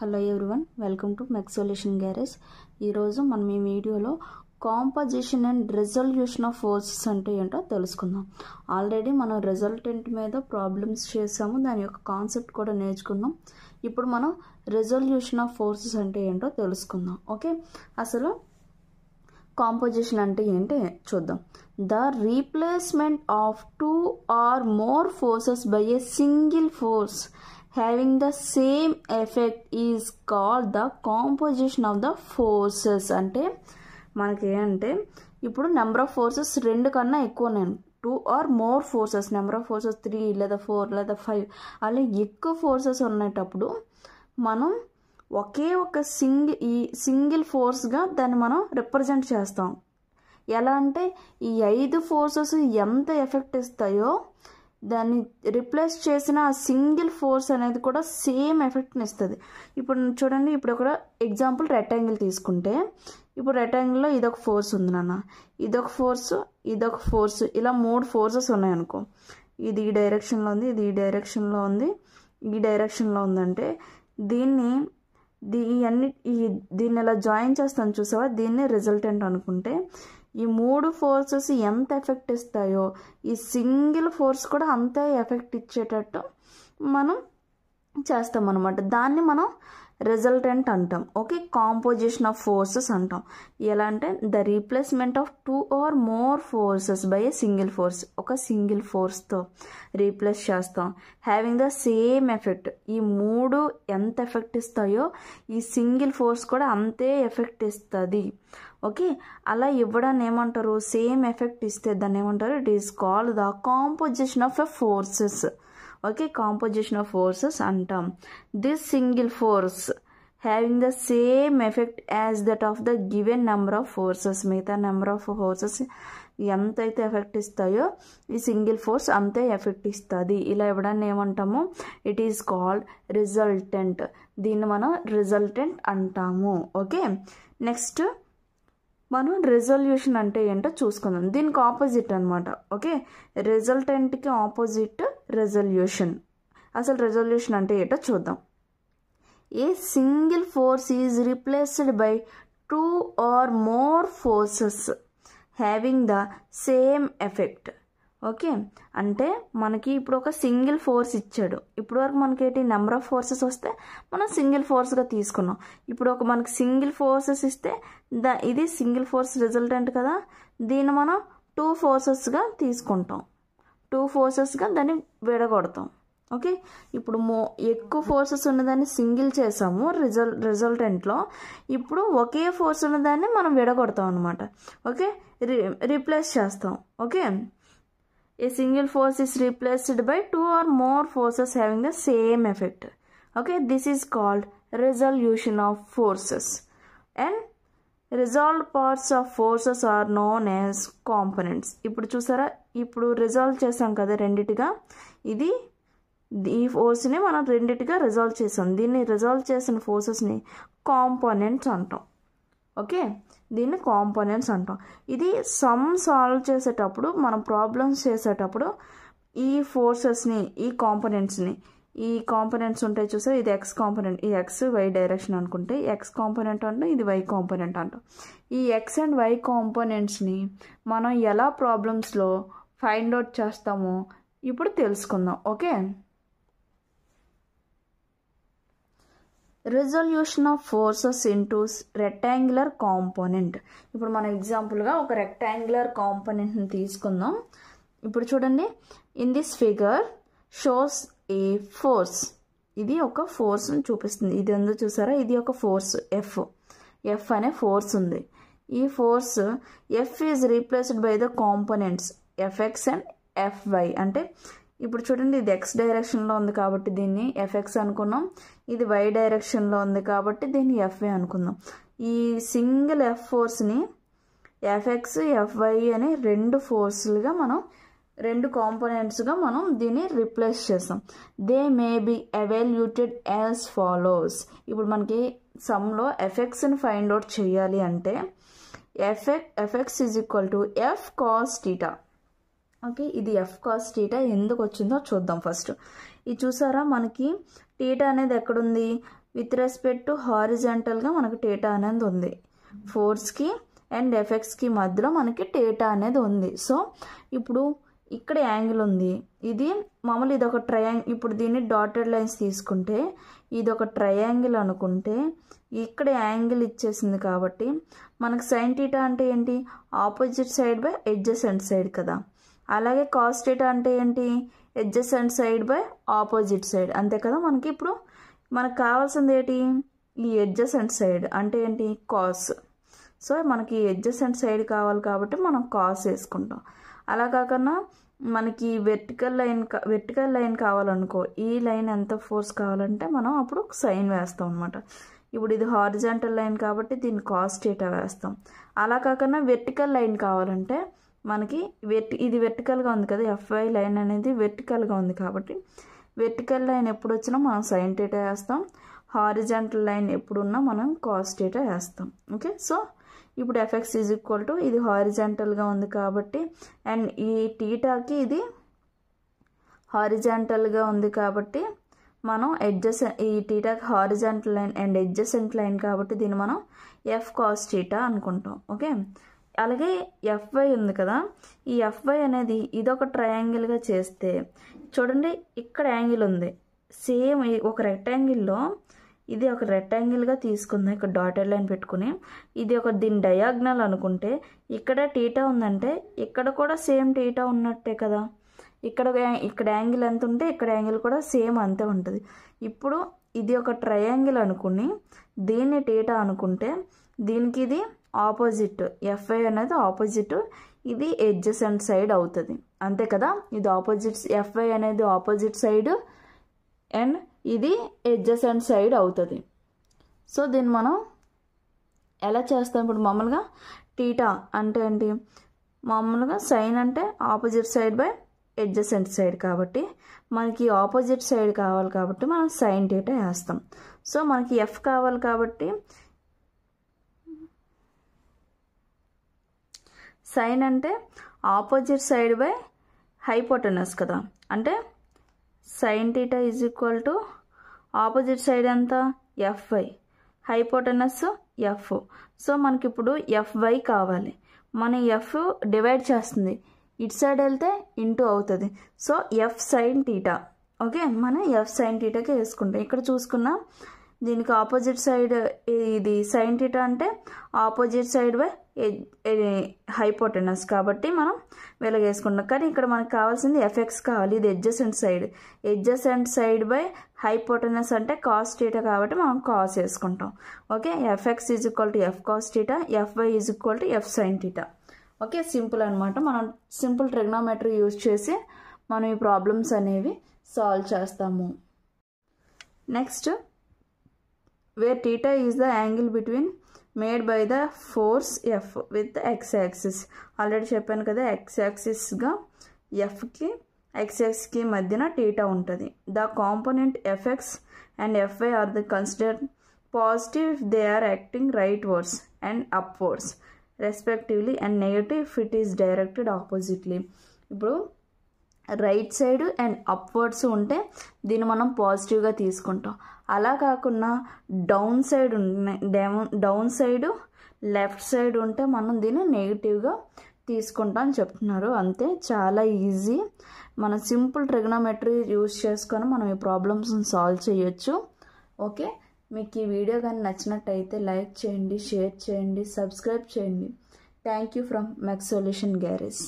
Hello everyone, welcome to mech solution garage. ఈరోజు మనం ఈ వీడియోలో composition and resolution of forces అంటే ఏంటో తెలుసుకుందాం. ఆల్రెడీ మనం రిజల్టెంట్ మీద ప్రాబ్లమ్స్ చేసాము, దాని యొక్క కాన్సెప్ట్ కూడా నేర్చుకున్నాం. ఇప్పుడు మనం రిజల్యూషన్ ఆఫ్ ఫోర్సెస్ అంటే ఏంటో తెలుసుకుందాం. ఓకే, అసలు కాంపోజిషన్ అంటే ఏంటి చూద్దాం. The replacement of 2 or more forces by a single force having the same effect is called the composition of the forces. అంటే మనకి ఏంటంటే ఇప్పుడు నెంబర్ ఆఫ్ ఫోర్సెస్ 2 కన్నా ఎక్కువ ఉన్నాయి. 2 or more forces, number of forces 3 లేదా 4 లేదా 5 అలా ఎక్కువ ఫోర్సెస్ ఉన్నప్పుడు మనం ఒకే ఒక సింగిల్ ఫోర్స్గా దాన్ని మనం రిప్రజెంట్ చేస్తాం. ఎలా అంటే ఈ 5 ఫోర్సెస్ ఎంత ఎఫెక్ట్ ఇస్తాయో దాన్ని రిప్లేస్ చేసిన ఆ సింగిల్ ఫోర్స్ అనేది కూడా సేమ్ ఎఫెక్ట్ని ఇస్తుంది. ఇప్పుడు చూడండి, ఇప్పుడు ఒక ఎగ్జాంపుల్ రెక్టాంగిల్ తీసుకుంటే, ఇప్పుడు రెక్టాంగిల్లో ఇదొక ఫోర్స్ ఉంది నాన్న, ఇదొక ఫోర్స్, ఇలా 3 ఫోర్సెస్ ఉన్నాయనుకో. ఇది ఈ డైరెక్షన్లో ఉంది, ఇది ఈ డైరెక్షన్లో ఉంది, ఈ డైరెక్షన్లో ఉందంటే దీన్ని ఇలా జాయిన్ చేస్తాను చూసావా, దీన్ని రిజల్టెంట్ అనుకుంటే ఈ 3 ఫోర్సెస్ ఎంత ఎఫెక్ట్ ఇస్తాయో ఈ సింగిల్ ఫోర్స్ కూడా అంతే ఎఫెక్ట్ ఇచ్చేటట్టు మనం చేస్తాం అనమాట. దాన్ని మనం రిజల్టెంట్ అంటాం. ఓకే, కాంపోజిషన్ ఆఫ్ ఫోర్సెస్ అంటాం. ఎలా అంటే the replacement of 2 or more forces by A single force, ఒక సింగిల్ ఫోర్స్తో రీప్లేస్ చేస్తాం. హ్యావింగ్ ద సేమ్ ఎఫెక్ట్, ఈ 3 ఎంత ఎఫెక్ట్ ఇస్తాయో ఈ సింగిల్ ఫోర్స్ కూడా అంతే ఎఫెక్ట్ ఇస్తుంది. ఓకే, అలా ఇవ్వడాన్ని ఏమంటారు, సేమ్ ఎఫెక్ట్ ఇస్తే దాన్ని ఏమంటారు, it is called the composition of a forces. Okay, composition of forces అంటాం. This single force having the same effect as that of the given number of forces, మిగతా number of forces ఎంతైతే effect ఇస్తాయో ఈ single force అంతే effect ఇస్తుంది. ఇలా ఇవ్వడాన్ని ఏమంటాము, it is called resultant. దీన్ని మనం రిజల్టెంట్ అంటాము. ఓకే, నెక్స్ట్ మనం రిజల్యూషన్ అంటే ఏంటో చూసుకుందాం. దీనికి ఆపోజిట్ అనమాట. ఓకే, రిజల్టెంట్కి ఆపోజిట్ రిజల్యూషన్. అసలు రిజల్యూషన్ అంటే ఏంటో చూద్దాం. A single force is replaced by 2 or more forces having the same effect. Okay, అంటే మనకి ఇప్పుడు ఒక సింగిల్ ఫోర్స్ ఇచ్చాడు. ఇప్పుడు వరకు మనకి ఏంటి, నెంబర్ ఆఫ్ ఫోర్సెస్ వస్తే మనం సింగిల్ ఫోర్స్గా తీసుకున్నాం. ఇప్పుడు ఒక మనకి సింగిల్ ఫోర్సెస్ ఇస్తే ఇది సింగిల్ ఫోర్స్ రిజల్టెంట్ కదా, దీన్ని మనం 2 ఫోర్సెస్గా తీసుకుంటాం. 2 ఫోర్సెస్గా దాన్ని విడగొడతాం. ఓకే, ఇప్పుడు ఎక్కువ ఫోర్సెస్ ఉన్నదాన్ని సింగిల్ చేసాము రిజల్టెంట్లో. ఇప్పుడు ఒకే ఫోర్స్ ఉన్నదాన్ని మనం విడగొడతాం అనమాట. ఓకే, రీప్లేస్ చేస్తాం. Okay, a single force is replaced by 2 or more forces having the same effect. Okay, this is called resolution of forces. And resolved parts of forces are known as components. ఇప్పుడు చూసారా, ఇప్పుడు resolve చేసాం కదా రెండిటిగా, ఈ ఫోర్స్ని మనం రెండిటిగా resolve చేసాం. దీన్ని resolve చేసిన ఫోర్సెస్ని కాంపోనెంట్స్ అంటాం. ఓకే, దీన్ని కాంపోనెంట్స్ అంటాం. ఇది సమ్ సాల్వ్ చేసేటప్పుడు, మనం ప్రాబ్లమ్స్ చేసేటప్పుడు ఈ ఫోర్సెస్ని, ఈ కాంపోనెంట్స్ ఉంటాయి చూసారు. ఇది ఎక్స్ కాంపోనెంట్, ఈ ఎక్స్ వై డైరెక్షన్ అనుకుంటే ఎక్స్ కాంపోనెంట్ అంటాం, ఇది వై కాంపోనెంట్ అంటాం. ఈ ఎక్స్ అండ్ వై కాంపోనెంట్స్ని మనం ఎలా ప్రాబ్లమ్స్లో ఫైండ్ అవుట్ చేస్తామో ఇప్పుడు తెలుసుకుందాం. Okay, resolution of forces into rectangular component. ఇప్పుడు మన ఎగ్జాంపుల్గా ఒక రెక్టాంగులర్ కాంపోనెంట్ని తీసుకుందాం. ఇప్పుడు చూడండి, in this figure shows A force. ఇది ఒక ఫోర్స్ని చూపిస్తుంది. ఇది ఉందో చూసారా, ఇది ఒక ఫోర్స్ ఎఫ్ అనే ఫోర్స్ ఉంది. ఈ force F is replaced by the components F X and F Y. అంటే ఇప్పుడు చూడండి, ఇది ఎక్స్ డైరెక్షన్లో ఉంది కాబట్టి దీన్ని ఎఫ్ఎక్స్ అనుకున్నాం, ఇది వై డైరెక్షన్లో ఉంది కాబట్టి దీన్ని ఎఫ్వై అనుకుందాం. ఈ సింగిల్ ఎఫ్ ఫోర్స్ని ఎఫ్ఎక్స్ ఎఫ్వై అనే 2 ఫోర్సులుగా మనం 2 కాంపోనెంట్స్గా మనం దీన్ని రిప్లేస్ చేస్తాం. They may be evaluated as follows. ఇప్పుడు మనకి సమ్లో ఎఫ్ఎక్స్ని ఫైండ్ అవుట్ చేయాలి అంటే FX is equal to F cos theta. Okay, ఇది ఎఫ్ కాస్ టీటా ఎందుకు వచ్చిందో చూద్దాం. ఫస్ట్ ఇది చూసారా, మనకి టీటా అనేది ఎక్కడుంది, విత్ రెస్పెక్ట్ టు హారిజాంటల్గా మనకు టీటా అనేది ఉంది. ఫోర్స్కి అండ్ ఎఫెక్ట్స్కి మధ్యలో మనకి టీటా అనేది ఉంది. సో ఇప్పుడు ఇక్కడ యాంగిల్ ఉంది, ఇది మామూలు ఇది ఒక ట్రయాంగిల్. ఇప్పుడు దీన్ని డాటెడ్ లైన్స్ తీసుకుంటే ఇది ఒక ట్రయాంగిల్ అనుకుంటే ఇక్కడ యాంగిల్ ఇచ్చేసింది కాబట్టి మనకు సైన్ టీటా అంటే ఏంటి, opposite side by adjacent side కదా. అలాగే కాస్ టీటా అంటే ఏంటి, adjacent side by opposite side, అంతే కదా. మనకి ఇప్పుడు మనకు కావాల్సింది ఏంటి, ఈ ఎడ్జసెంట్ సైడ్ అంటే ఏంటి, కాస్. సో మనకి ఎడ్జసెంట్ సైడ్ కావాలి కాబట్టి మనం కాస్ వేసుకుంటాం. అలా కాకుండా మనకి వెర్టికల్ లైన్ కావాలనుకో, ఈ లైన్ ఎంత ఫోర్స్ కావాలంటే మనం అప్పుడు సైన్ వేస్తాం అనమాట. ఇప్పుడు ఇది హారిజాంటల్ లైన్ కాబట్టి దీన్ని కాస్ టీటా వేస్తాం. అలా కాకుండా వెర్టికల్ లైన్ కావాలంటే మనకి ఇది వెర్టికల్గా ఉంది కదా, FY లైన్ అనేది వెర్టికల్గా ఉంది కాబట్టి వెర్టికల్ లైన్ ఎప్పుడు వచ్చినా మనం సైన్ టీటా వేస్తాం. హారిజాంటల్ లైన్ ఎప్పుడున్నా మనం కాస్ టీటా వేస్తాం. ఓకే, సో ఇప్పుడు ఎఫెక్స్ ఈజ్ ఈక్వల్ టు ఇది హారిజాంటల్గా ఉంది కాబట్టి అండ్ ఈ టీటాకి ఇది హారిజాంటల్గా ఉంది కాబట్టి మనం ఈ టీటాకి horizontal line and adjacent line కాబట్టి దీన్ని మనం ఎఫ్ కాస్ టీటా అనుకుంటాం. ఓకే, అలాగే FY ఉంది కదా, ఈ FY అనేది ఇదొక ట్రయాంగిల్గా చేస్తే చూడండి ఇక్కడ యాంగిల్ ఉంది, సేమ్ ఒక రెక్టాంగిల్లో ఇది ఒక రెక్టాంగిల్గా తీసుకుందాం. ఇక్కడ డాటెడ్ లైన్ పెట్టుకుని ఇది ఒక దీని డయాగ్నల్ అనుకుంటే ఇక్కడ టీటా ఉందంటే ఇక్కడ కూడా సేమ్ టీటా ఉన్నట్టే కదా. ఇక్కడ యాంగిల్ ఎంత ఉంటే ఇక్కడ యాంగిల్ కూడా సేమ్ అంతే ఉంటుంది. ఇప్పుడు ఇది ఒక ట్రయాంగిల్ అనుకుని దీన్ని టీటా అనుకుంటే దీనికి ఇది ఆపోజిట్, FY అనేది ఆపోజిట్, ఇది ఎడ్జసెంట్ సైడ్ అవుతుంది, అంతే కదా. ఇది ఆపోజిట్, FY అనేది ఆపోజిట్ సైడ్ అండ్ ఇది ఎడ్జసెంట్ సైడ్ అవుతుంది. సో దీన్ని మనం ఎలా చేస్తాం, ఇప్పుడు మామూలుగా టీటా అంటే ఏంటి, మామూలుగా సైన్ అంటే opposite side by adjacent side కాబట్టి మనకి ఆపోజిట్ సైడ్ కావాలి కాబట్టి మనం సైన్ టీటా వేస్తాం. సో మనకి F కావాలి కాబట్టి సైన్ అంటే ఆపోజిట్ సైడ్ బై హైపోటెనస్ కదా, అంటే sine theta is equal to opposite side ఎంత FY, హైపోటెనస్ F. సో మనకి ఇప్పుడు FY కావాలి, మన F డివైడ్ చేస్తుంది, ఇటు సైడ్ వెళ్తే ఇంటూ అవుతుంది. So F sine theta. Okay, మనం F సైన్ టీటాకి వేసుకుంటాం. ఇక్కడ చూసుకున్నా దీనికి ఆపోజిట్ సైడ్ ఇది సైన్ టీటా అంటే ఆపోజిట్ సైడ్ బై హైపోటెనస్ కాబట్టి మనం వెలగేసుకుంటాం. కానీ ఇక్కడ మనకు కావాల్సింది FX కావాలి, ఇది ఎడ్జసెంట్ సైడ్ బై హైపోటెనస్ అంటే కాస్ టీటా కాబట్టి మనం కాస్ వేసుకుంటాం. Okay, FX is equal to F cos theta, FY is equal to F sine theta. Okay, simple అనమాట. మనం సింపుల్ ట్రిగ్నోమెట్రీ యూజ్ చేసి మనం ఈ ప్రాబ్లమ్స్ అనేవి సాల్వ్ చేస్తాము. Next, where theta is the angle between made by the force F with the x-axis. Already చెప్పాను కదా, x-axisగా Fకి x-axisకి మధ్యన టీటా ఉంటుంది. The component Fx and Fy are the considered positive if they are acting rightwards and upwards respectively and negative if it is directed oppositely. ఇప్పుడు right side and upwards ఉంటే దీన్ని మనం పాజిటివ్గా తీసుకుంటాం. అలా కాకుండా డౌన్ సైడ్ లెఫ్ట్ సైడ్ ఉంటే మనం దీన్ని నెగిటివ్గా తీసుకుంటాం అని చెప్తున్నారు. అంతే, చాలా ఈజీ. మన సింపుల్ ట్రిగ్నోమెట్రీ యూజ్ చేసుకొని మనం ఈ ప్రాబ్లమ్స్ని సాల్వ్ చేయొచ్చు. ఓకే, మీకు ఈ వీడియో కానీ నచ్చినట్టయితే లైక్ చేయండి, షేర్ చేయండి, సబ్స్క్రైబ్ చేయండి. Thank you from mess solution garage.